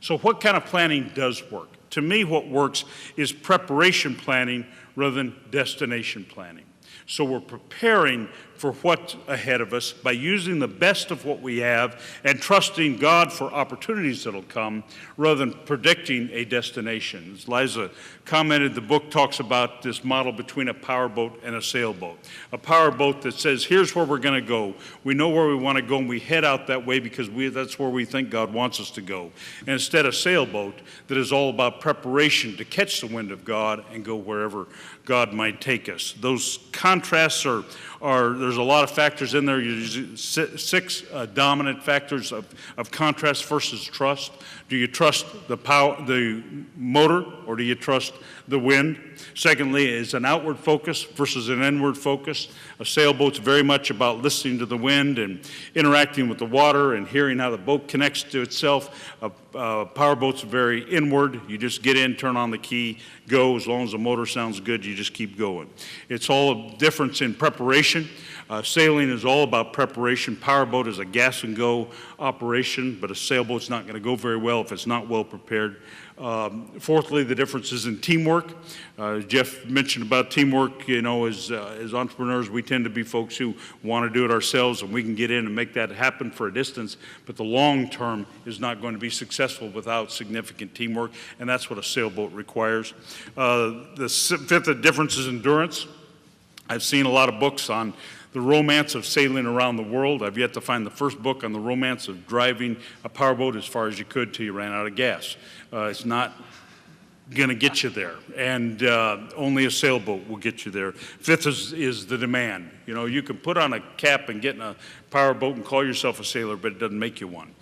So what kind of planning does work? To me, what works is preparation planning rather than destination planning. So we're preparing for what's ahead of us by using the best of what we have and trusting God for opportunities that'll come rather than predicting a destination. As Liza commented, the book talks about this model between a powerboat and a sailboat. A powerboat that says, here's where we're going to go. We know where we want to go, and we head out that way because that's where we think God wants us to go. And instead, a sailboat that is all about preparation to catch the wind of God and go wherever God might take us. Those contrasts are there's a lot of factors in there. Six dominant factors of contrast. First is trust. Do you trust the motor, or do you trust the wind? Secondly is an outward focus versus an inward focus. A sailboat's very much about listening to the wind and interacting with the water and hearing how the boat connects to itself. A powerboat's very inward. You just get in, turn on the key, go. As long as the motor sounds good, you just keep going. It's all a difference in preparation. Sailing is all about preparation. Powerboat is a gas and go operation, but a sailboat's not going to go very well if it's not well prepared. Fourthly, the difference is in teamwork. Jeff mentioned about teamwork. You know, as entrepreneurs, we tend to be folks who want to do it ourselves, and we can get in and make that happen for a distance, but the long term is not going to be successful without significant teamwork, and that's what a sailboat requires. The fifth difference is endurance. I've seen a lot of books on the romance of sailing around the world. I've yet to find the first book on the romance of driving a powerboat as far as you could till you ran out of gas. It's not going to get you there, and only a sailboat will get you there. Fifth is the demand. You know, you can put on a cap and get in a powerboat and call yourself a sailor, but it doesn't make you one.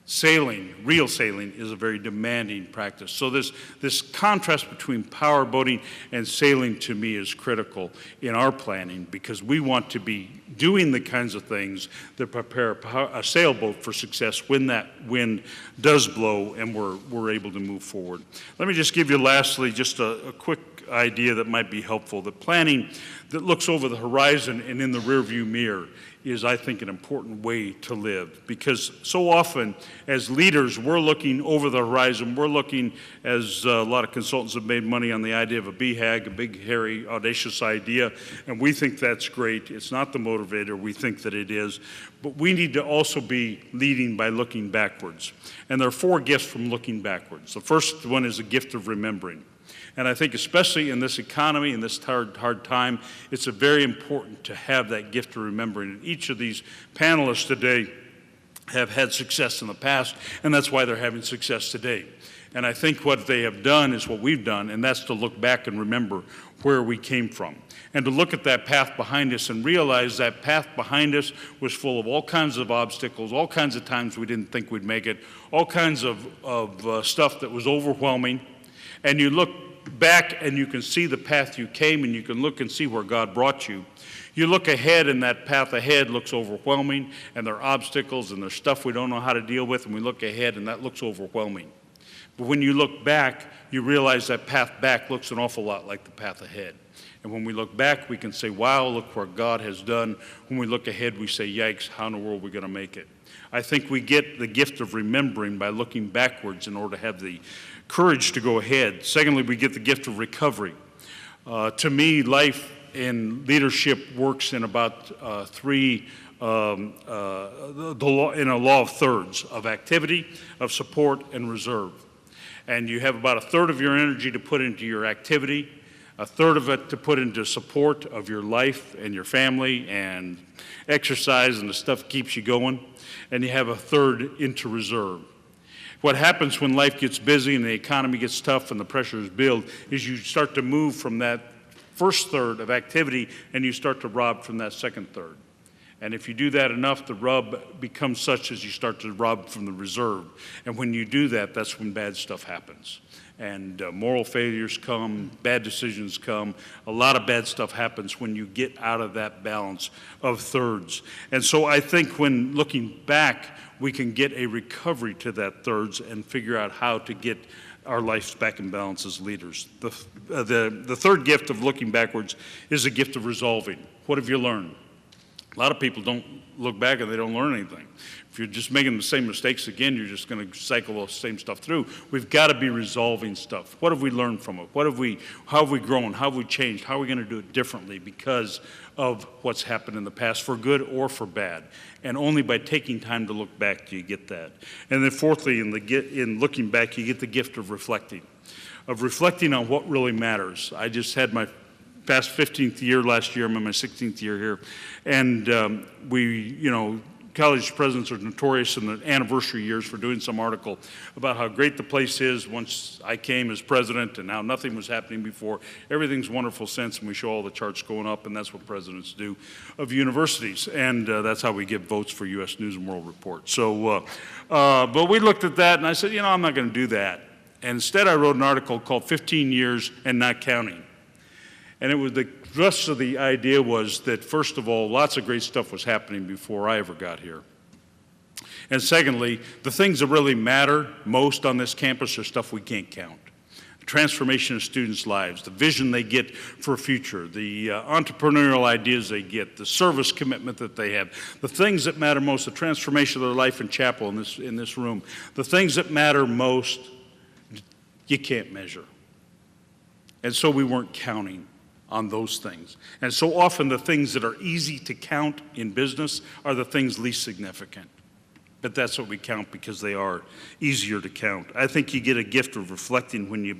Sailing, real sailing, is a very demanding practice. So this contrast between powerboating and sailing, to me, is critical in our planning, because we want to be doing the kinds of things that prepare a sailboat for success when that wind does blow and we're able to move forward. Let me just give you lastly just a quick idea that might be helpful. The planning that looks over the horizon and in the rearview mirror is, I think, an important way to live, because so often as leaders, we're looking over the horizon. We're looking, as a lot of consultants have made money on the idea of a BHAG, a big, hairy, audacious idea, and we think that's great. It's not the motivator. We think that it is. But we need to also be leading by looking backwards. And there are 4 gifts from looking backwards. The first one is a gift of remembering. And I think especially in this economy, in this hard time, it's very important to have that gift of remembering. And each of these panelists today have had success in the past, and that's why they're having success today. And I think what they have done is what we've done, and that's to look back and remember where we came from. And to look at that path behind us and realize that path behind us was full of all kinds of obstacles, all kinds of times we didn't think we'd make it, all kinds of stuff that was overwhelming. And you look back and you can see the path you came, and you can look and see where God brought you. You look ahead, and that path ahead looks overwhelming, and there are obstacles and there's stuff we don't know how to deal with, and we look ahead and that looks overwhelming. But when you look back, you realize that path back looks an awful lot like the path ahead. And when we look back, we can say, wow, look where God has done. When we look ahead, we say, yikes, how in the world are we going to make it? I think we get the gift of remembering by looking backwards in order to have the courage to go ahead. Secondly, we get the gift of recovery. To me, life in leadership works in about in a law of thirds, of activity, of support, and reserve. And you have about a third of your energy to put into your activity, a third of it to put into support of your life and your family and exercise and the stuff that keeps you going, and you have a third into reserve. What happens when life gets busy and the economy gets tough and the pressures build is you start to move from that first third of activity and you start to rob from that second third. And if you do that enough, the rub becomes such as you start to rob from the reserve. And when you do that, that's when bad stuff happens. And moral failures come, bad decisions come. A lot of bad stuff happens when you get out of that balance of thirds. And so I think when looking back, we can get a recovery to that thirds and figure out how to get our lives back in balance as leaders. The third gift of looking backwards is a gift of resolving. What have you learned? A lot of people don't look back and they don't learn anything. If you're just making the same mistakes again, you're just going to cycle the same stuff through. We've got to be resolving stuff. What have we learned from it? How have we grown? How have we changed? How are we going to do it differently because of what's happened in the past, for good or for bad? And only by taking time to look back do you get that. And then fourthly, in looking back, you get the gift of reflecting on what really matters. I just had my past 15th year last year. I'm in my 16th year here. And college presidents are notorious in the anniversary years for doing some article about how great the place is once I came as president and how nothing was happening before. Everything's wonderful since, and we show all the charts going up, and that's what presidents do of universities. And that's how we get votes for U.S. News and World Report. So, but we looked at that, and I said, I'm not going to do that. And instead, I wrote an article called 15 Years and Not Counting. And it was the rest of the idea was that, first of all, lots of great stuff was happening before I ever got here. And secondly, the things that really matter most on this campus are stuff we can't count. The transformation of students' lives, the vision they get for a future, the entrepreneurial ideas they get, the service commitment that they have, the things that matter most, the transformation of their life in chapel in this room, the things that matter most, you can't measure. And so we weren't counting on those things. And so often the things that are easy to count in business are the things least significant. But that's what we count because they are easier to count. I think you get a gift of reflecting when you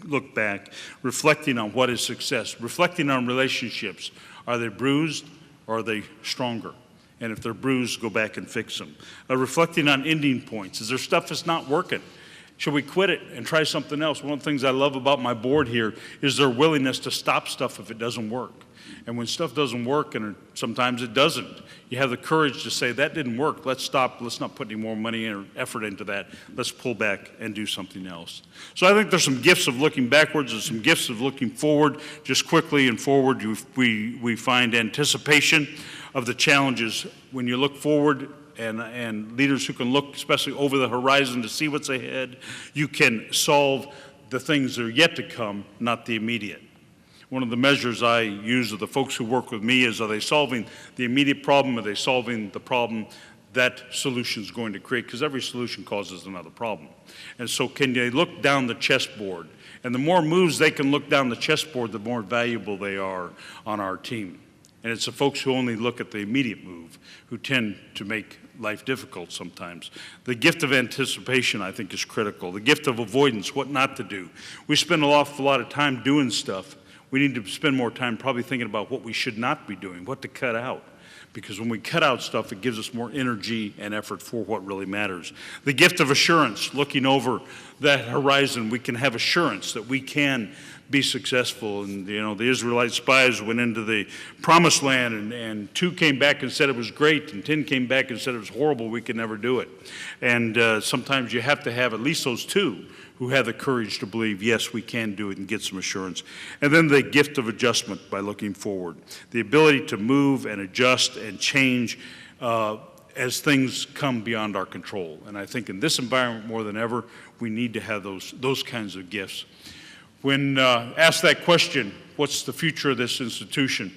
look back, reflecting on what is success, reflecting on relationships. Are they bruised or are they stronger? And if they're bruised, go back and fix them. Reflecting on ending points. Is there stuff that's not working? Should we quit it and try something else? One of the things I love about my board here is their willingness to stop stuff if it doesn't work. And when stuff doesn't work, and sometimes it doesn't, you have the courage to say, that didn't work, let's stop, let's not put any more money or effort into that, let's pull back and do something else. So I think there's some gifts of looking backwards and some gifts of looking forward. Just quickly and forward, we find anticipation of the challenges. When you look forward, and leaders who can look especially over the horizon to see what's ahead, you can solve the things that are yet to come, not the immediate. One of the measures I use of the folks who work with me is, are they solving the immediate problem? Are they solving the problem that solution is going to create? Because every solution causes another problem. And so can they look down the chessboard? And the more moves they can look down the chessboard, the more valuable they are on our team. And it's the folks who only look at the immediate move who tend to make life difficult sometimes. The gift of anticipation, I think, is critical. The gift of avoidance, what not to do. We spend an awful lot of time doing stuff. We need to spend more time probably thinking about what we should not be doing, what to cut out. Because when we cut out stuff, it gives us more energy and effort for what really matters. The gift of assurance, looking over that horizon, we can have assurance that we can be successful. And the Israelite spies went into the promised land, and 2 came back and said it was great, and 10 came back and said it was horrible, we could never do it. And sometimes you have to have at least those 2 who have the courage to believe, yes, we can do it, and get some assurance. And then the gift of adjustment by looking forward. The ability to move and adjust and change as things come beyond our control. And I think in this environment more than ever, we need to have those kinds of gifts. When asked that question, what's the future of this institution?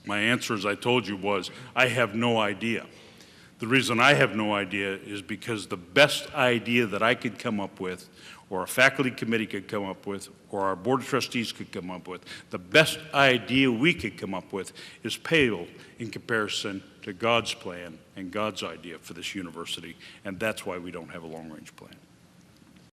My answer, as I told you, was, I have no idea. The reason I have no idea is because the best idea that I could come up with, or a faculty committee could come up with, or our board of trustees could come up with, the best idea we could come up with is pale in comparison to God's plan and God's idea for this university, and that's why we don't have a long-range plan.